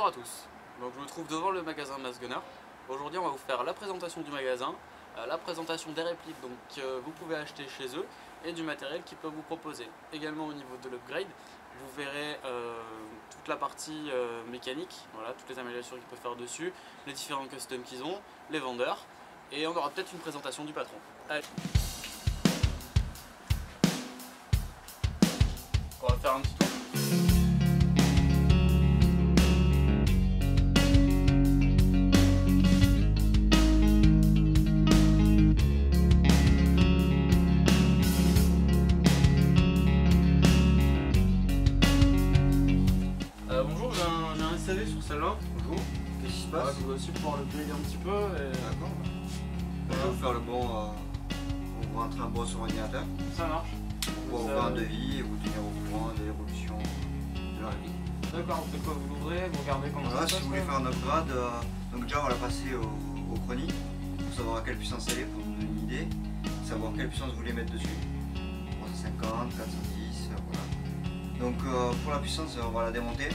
Bonjour à tous, donc je me trouve devant le magasin Massgunner. Aujourd'hui on va vous faire la présentation du magasin, la présentation des répliques donc, que vous pouvez acheter chez eux et du matériel qu'ils peuvent vous proposer. Également au niveau de l'upgrade, vous verrez toute la partie mécanique, voilà, toutes les améliorations qu'ils peuvent faire dessus, les différents customs qu'ils ont, les vendeurs et on aura peut-être une présentation du patron. Allez. On va faire un petit tour. Bonjour, j'ai un SAV sur celle-là. Bonjour, qu'est-ce qui se passe? Vous allez aussi pouvoir le grader un petit peu. D'accord. On va faire le bon, on va rentrer un bon sur l'ordinateur. Ça marche. On va ouvrir un devis et vous tenir au courant de l'évolution de la réplique. D'accord, vous faites quoi? Vous l'ouvrez, vous regardez comment Voilà, ça se passe. si vous voulez faire un upgrade, donc déjà on va la passer au chronique pour savoir à quelle puissance elle est, pour vous donner une idée, savoir quelle puissance vous voulez mettre dessus. 350, 410, voilà. Donc pour la puissance, on va la démonter.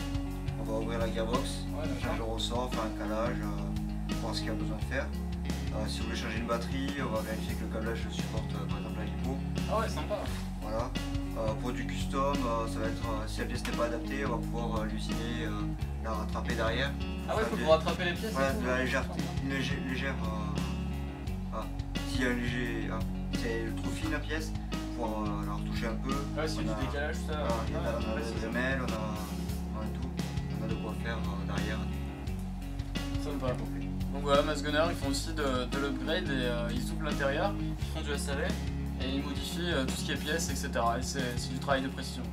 On va ouvrir la gearbox, changer le ressort, faire un calage, voir ce qu'il y a besoin de faire. Si vous voulez changer une batterie, on va vérifier que le câblage supporte par exemple la lipo. Ah ouais, sympa. Voilà. Pour du custom, ça va être, si la pièce n'est pas adaptée, on va pouvoir l'usiner, la rattraper derrière. Ah ouais, il faut rattraper les pièces. Voilà, de la légèreté, une légère s'il y a un léger, si elle est trop fine la pièce, pour la retoucher un peu. Ouais, si du décalage, ça. On a des semelles, on a tout, on a de quoi faire derrière. Sympa. Donc voilà, Massgunner, ils font aussi de l'upgrade et ils ouvrent l'intérieur, ils font du SAV et ils modifient tout ce qui est pièces, etc. Et c'est du travail de précision.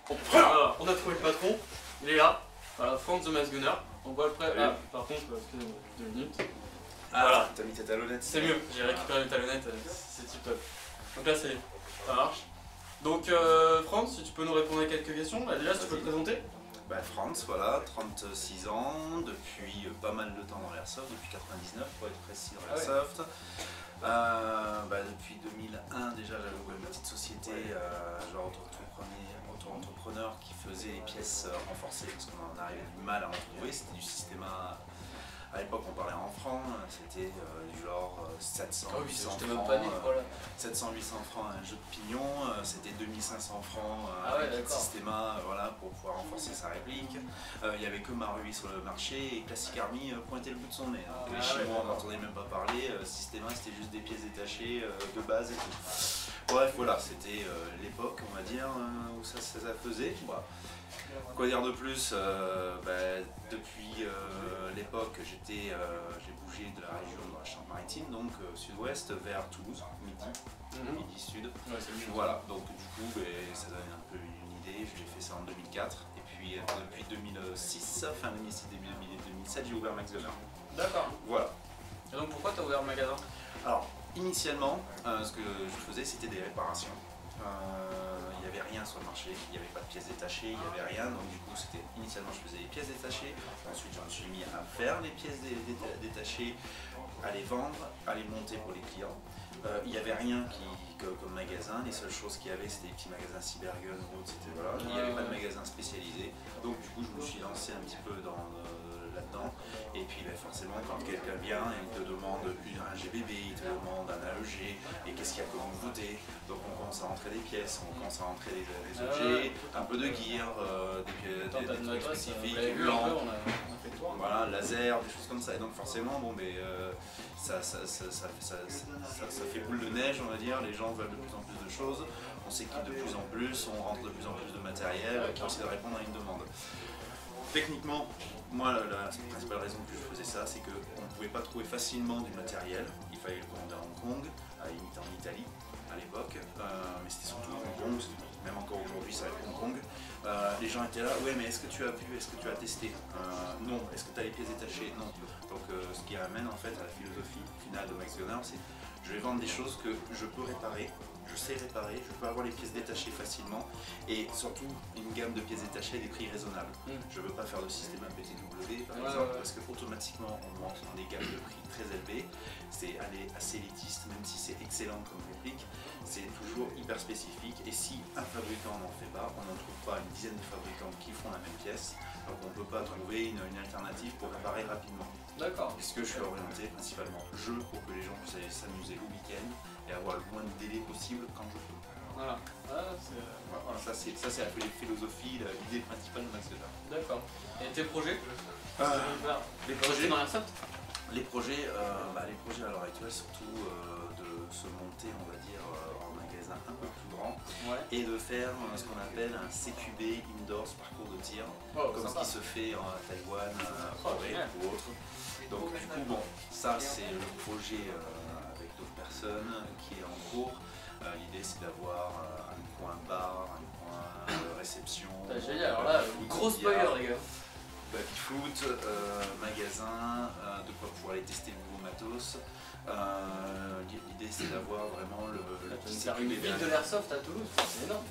Bon, voilà, on a trouvé le patron, il est là, voilà, Franz de Massgunner. On voit le prêt. Ah, par contre, excusez-moi, 2 minutes. Ah, voilà, t'as mis tes talonnettes. c'est mieux, j'ai récupéré mes talonnettes, c'est tip top. Donc là, ça marche. Donc, Franz, si tu peux nous répondre à quelques questions, bah, déjà, si tu peux te présenter. Bah, Franz, voilà, 36 ans, depuis pas mal de temps dans l'airsoft, depuis 99 pour être précis dans l'airsoft. Depuis 2001 déjà j'avais ouvert une petite société, genre auto-entrepreneur qui faisait les pièces renforcées parce qu'on en arrivait du mal à en trouver, c'était du système à l'époque on parlait en francs, c'était du genre 700, 800 francs, 700-800 francs un jeu de pignon, c'était 2500 francs avec le système voilà, pour pouvoir renforcer sa réplique. Il n'y avait que Marui sur le marché et Classic Army pointait le bout de son nez. Les Chinois on n'entendait même pas parler, Systema c'était juste des pièces détachées de base et tout. Bref voilà, c'était l'époque on va dire où ça faisait. Quoi dire de plus, depuis l'époque j'ai bougé de la région de la Charente-Maritime, donc sud-ouest vers Toulouse, midi sud. Voilà, donc du coup ça donne un peu une idée, je l'ai fait ça en 2004 et puis depuis 2006, fin 2006, début 2007 j'ai ouvert Massgunner. D'accord. Voilà. Et donc pourquoi tu as ouvert le magasin? Alors initialement ce que je faisais c'était des réparations. Il n'y avait rien sur le marché, il n'y avait pas de pièces détachées, il n'y avait rien, donc du coup c'était initialement je faisais les pièces détachées, ensuite je me suis mis à faire les pièces détachées, à les vendre, à les monter pour les clients. Il n'y avait rien comme magasin, les seules choses qu'il y avait c'était des petits magasins Cybergun ou autres, voilà. Il n'y avait pas de magasin spécialisé, donc du coup je me suis lancé un petit peu là-dedans. Et puis forcément quand quelqu'un vient et il te demande un GBB, il te demande un AEG et qu'est-ce qu'il y a comme nouveauté, donc on commence à rentrer des pièces, on commence à rentrer des objets, un peu de gear, des trucs spécifiques, lampes, voilà, laser, des choses comme ça. Et donc forcément ça fait boule de neige on va dire, les gens veulent de plus en plus de choses, on s'équipe de plus en plus, on rentre de plus en plus de matériel pour essayer de répondre à une demande. Techniquement, moi la principale raison que je faisais ça, c'est qu'on ne pouvait pas trouver facilement du matériel, il fallait le commander à Hong Kong, à la limite en Italie à l'époque, mais c'était surtout Hong Kong, même encore aujourd'hui ça va être Hong Kong. Les gens étaient là, ouais mais est-ce que tu as vu, est-ce que tu as testé? Non, est-ce que tu as les pièces détachées? Non. Donc ce qui amène en fait à la philosophie finale de Massgunner, c'est je vais vendre des choses que je peux réparer, je sais réparer, je peux avoir les pièces détachées facilement et surtout une gamme de pièces détachées à des prix raisonnables. Je ne veux pas faire de système APTW par exemple parce que automatiquement on monte dans des gammes de prix très élevées. c'est assez élitiste, même si c'est excellent comme réplique, c'est toujours hyper spécifique. Et si un fabricant n'en fait pas, on n'en trouve pas une dizaine de fabricants qui font la même pièce, donc on ne peut pas trouver une alternative pour réparer rapidement. D'accord. Puisque je suis orienté principalement jeu pour que les gens puissent aller s'amuser le week-end et avoir le moins de délai possible quand je peux. Voilà. Ah, Voilà, ça c'est la philosophie, l'idée principale de Max Gunnard. d'accord. Et tes projets Les projets dans Airsoft? Les projets à l'heure actuelle, surtout de se monter, on va dire, en magasin un peu plus grand Ouais. et de faire ce qu'on appelle un CQB indoors, parcours de tir, Oh, comme sympa. ce qui se fait en Taïwan, Corée génial. ou autre. Donc du coup, bon, ça c'est le projet avec d'autres personnes qui est en cours. L'idée c'est d'avoir un coin bar, un coin réception. Génial, alors là, gros spoiler les gars. Baby-foot, magasin, de quoi pouvoir aller tester le nouveau matos. L'idée c'est d'avoir vraiment le petit Faire une ville de l'airsoft à Toulouse, c'est énorme.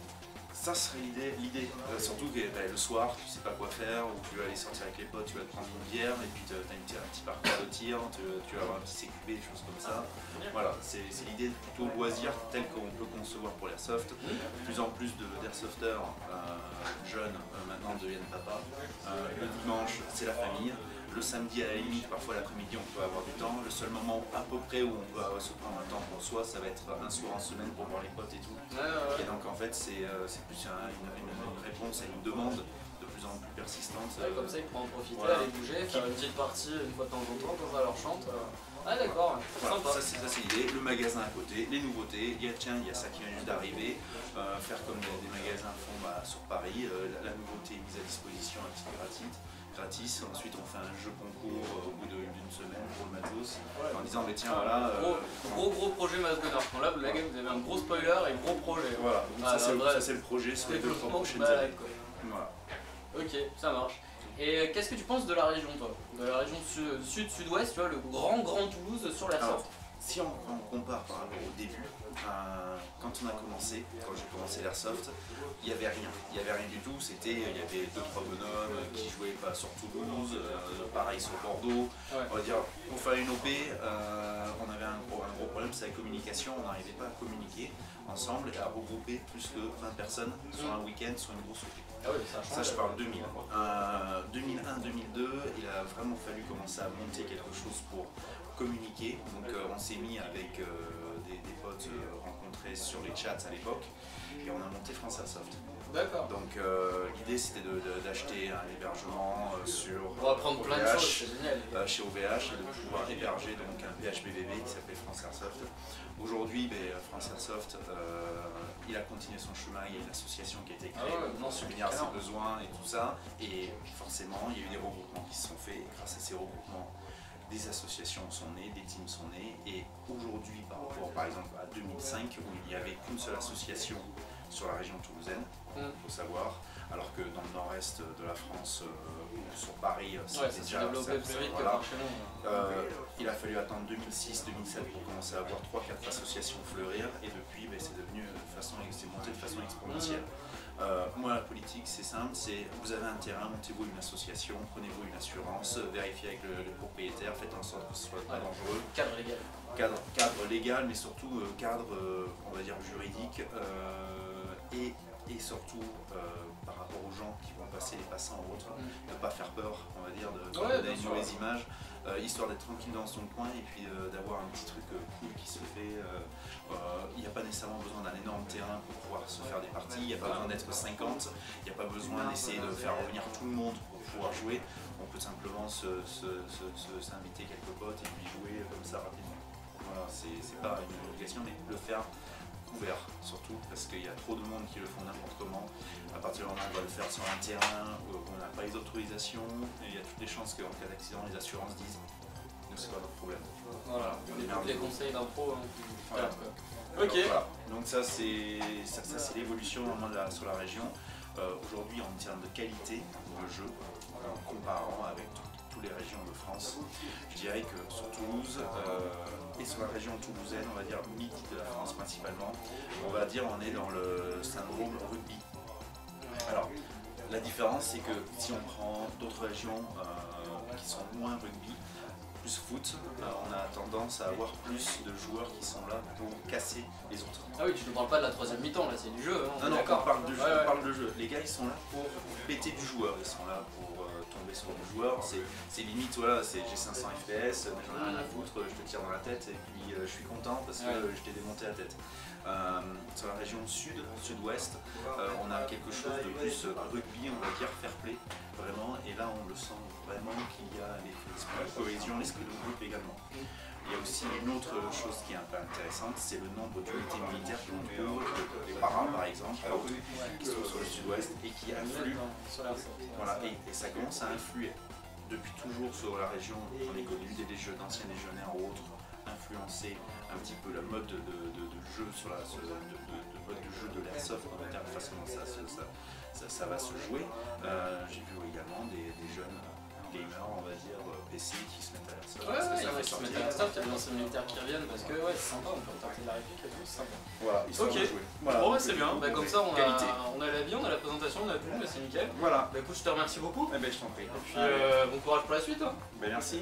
Ça serait l'idée. Surtout que le soir, tu sais pas quoi faire, ou tu vas aller sortir avec les potes, tu vas te prendre une bière, et puis tu as un petit parcours de tir, tu vas avoir un petit CQB, des choses comme ça. Voilà, c'est l'idée plutôt loisir tel qu'on peut concevoir pour l'airsoft. De plus en plus d'airsofters jeunes maintenant deviennent papa. Le dimanche, c'est la famille. Le samedi, à la limite, parfois l'après-midi, on peut avoir du temps. Le seul moment à peu près où on peut se prendre un temps pour soi, ça va être un soir en semaine pour voir les potes et tout. Et donc en fait, c'est plus une réponse à une demande de plus en plus persistante. Comme ça, ils pourront en profiter, Voilà. aller bouger, faire une petite partie une fois de temps en temps quand ça leur chante. Ah d'accord, Voilà, sympa. ça c'est l'idée. Le magasin à côté, les nouveautés. Il y a ça qui vient juste d'arriver. Faire comme des magasins font sur Paris. La nouveauté mise à disposition un petit peu gratis. Ensuite, on fait un jeu concours au bout d'une semaine pour le matos. En disant, mais tiens, voilà. Gros projet Mass Gunner. Bon, là, les gars, vous avez un gros spoiler et gros projet. Voilà, donc ça c'est le projet sur les 2-3 prochaines années. Voilà. Ok, ça marche. Et qu'est-ce que tu penses de la région, toi? De la région sud-sud-ouest, tu vois, le grand Toulouse sur l'airsoft? Si on compare par rapport au début, quand on a commencé, quand j'ai commencé l'airsoft, il n'y avait rien. Il n'y avait rien du tout. Il y avait 2-3 bonhommes qui jouaient pas sur Toulouse, pareil sur Bordeaux. Ouais. On va dire, pour faire une OP, on avait un gros problème, c'est la communication. On n'arrivait pas à communiquer ensemble et à regrouper plus que 20 personnes sur un week-end, sur une grosse OP. Ah oui, ça Ça, je parle 2000. 2001-2002, il a vraiment fallu commencer à monter quelque chose pour communiquer. Donc on s'est mis avec des potes rencontrés sur les chats à l'époque et on a monté France Airsoft. D'accord. Donc l'idée c'était d'acheter un hébergement sur On va prendre plein de OVH, choses, c'est génial. chez OVH et de pouvoir héberger donc un PHBVV qui s'appelle France Airsoft. Aujourd'hui, France Airsoft, il a continué son chemin, il y a une association qui a été créée pour subvenir à ses besoins et tout ça. Et forcément, il y a eu des regroupements qui se sont faits et grâce à ces regroupements, des associations sont nées, des teams sont nés. Et aujourd'hui, par rapport par exemple à 2005, où il n'y avait qu'une seule association sur la région toulousaine, il faut savoir, alors que dans le nord-est de la France, ou sur Paris, c'était déjà développé plus vite que voilà. par chez nous. Il a fallu attendre 2006-2007 pour commencer à avoir 3-4 associations fleurir et depuis c'est devenu c'est monté de façon exponentielle. Moi la politique c'est simple, c'est vous avez un terrain, montez-vous une association, prenez-vous une assurance, vérifiez avec le propriétaire, faites en sorte que ce soit pas dangereux. Cadre légal. Cadre légal mais surtout cadre on va dire juridique et surtout par rapport aux gens qui vont passer, les passants ou autres, de ne pas faire peur, on va dire, de donner une mauvaise image, histoire d'être tranquille dans son coin et puis d'avoir un petit truc cool qui se fait. Il n'y a pas nécessairement besoin d'un énorme terrain pour pouvoir se faire des parties, il n'y a pas besoin d'être 50, il n'y a pas besoin d'essayer de faire revenir tout le monde pour pouvoir jouer. On peut simplement s'inviter quelques potes et puis jouer comme ça rapidement. Voilà, c'est pas une obligation, mais le faire ouvert surtout parce qu'il y a trop de monde qui le font n'importe comment. À partir du moment où on va le faire sur un terrain où on n'a pas les autorisations, il y a toutes les chances qu'en cas d'accident les assurances disent nous c'est pas notre problème. Voilà, les conseils d'impro. Voilà. Ok. Voilà. Donc ça c'est l'évolution vraiment sur la région. Aujourd'hui en termes de qualité de jeu, en comparant avec toutes les régions de France, je dirais que sur Toulouse et sur la région toulousaine, on va dire midi de la France principalement, on va dire on est dans le syndrome rugby. Alors la différence c'est que si on prend d'autres régions qui sont moins rugby, plus foot, on a tendance à avoir plus de joueurs qui sont là pour casser les autres. Ah oui, tu ne parles pas de la troisième mi-temps, là c'est du jeu. Hein, Non, on parle de jeu, ouais. on parle de jeu. Les gars, ils sont là pour péter du joueur, ils sont là pour tomber sur le joueur. C'est limite, voilà, j'ai 500 FPS, mais j'en ai rien à foutre, je te tire dans la tête et puis je suis content parce que je t'ai démonté la tête. Sur la région sud-ouest, on a quelque chose de plus rugby, on va dire fair play, vraiment, et là on le sent vraiment qu'il y a l'esprit de cohésion, l'esprit de groupe également. Il y a aussi une autre chose qui est un peu intéressante, c'est le nombre d'unités militaires qu'on trouve, les paras par exemple, qui sont sur le sud-ouest et qui influent, voilà, et ça commence à influer depuis toujours sur la région. On est connu des d'anciens légionnaires ou autres, influencer un petit peu la mode de jeu sur la mode de jeu de l'airsoft, on va dire, la façon dont ça va se jouer. J'ai vu également des jeunes gamers, on va dire, PC qui se mettent à l'airsoft. Ouais, qui se mettent à l'airsoft, il y a des anciens militaires qui reviennent parce que c'est sympa, on peut tenter de la réplique et tout, c'est sympa. Voilà, histoire de jouer. Voilà. Bon, c'est bien, comme ça on a la vie, on a la présentation, on a tout, c'est nickel. Voilà. Écoute, je te remercie beaucoup. Eh ben, je t'en prie. Et puis bon courage pour la suite. Hein. Ben, merci.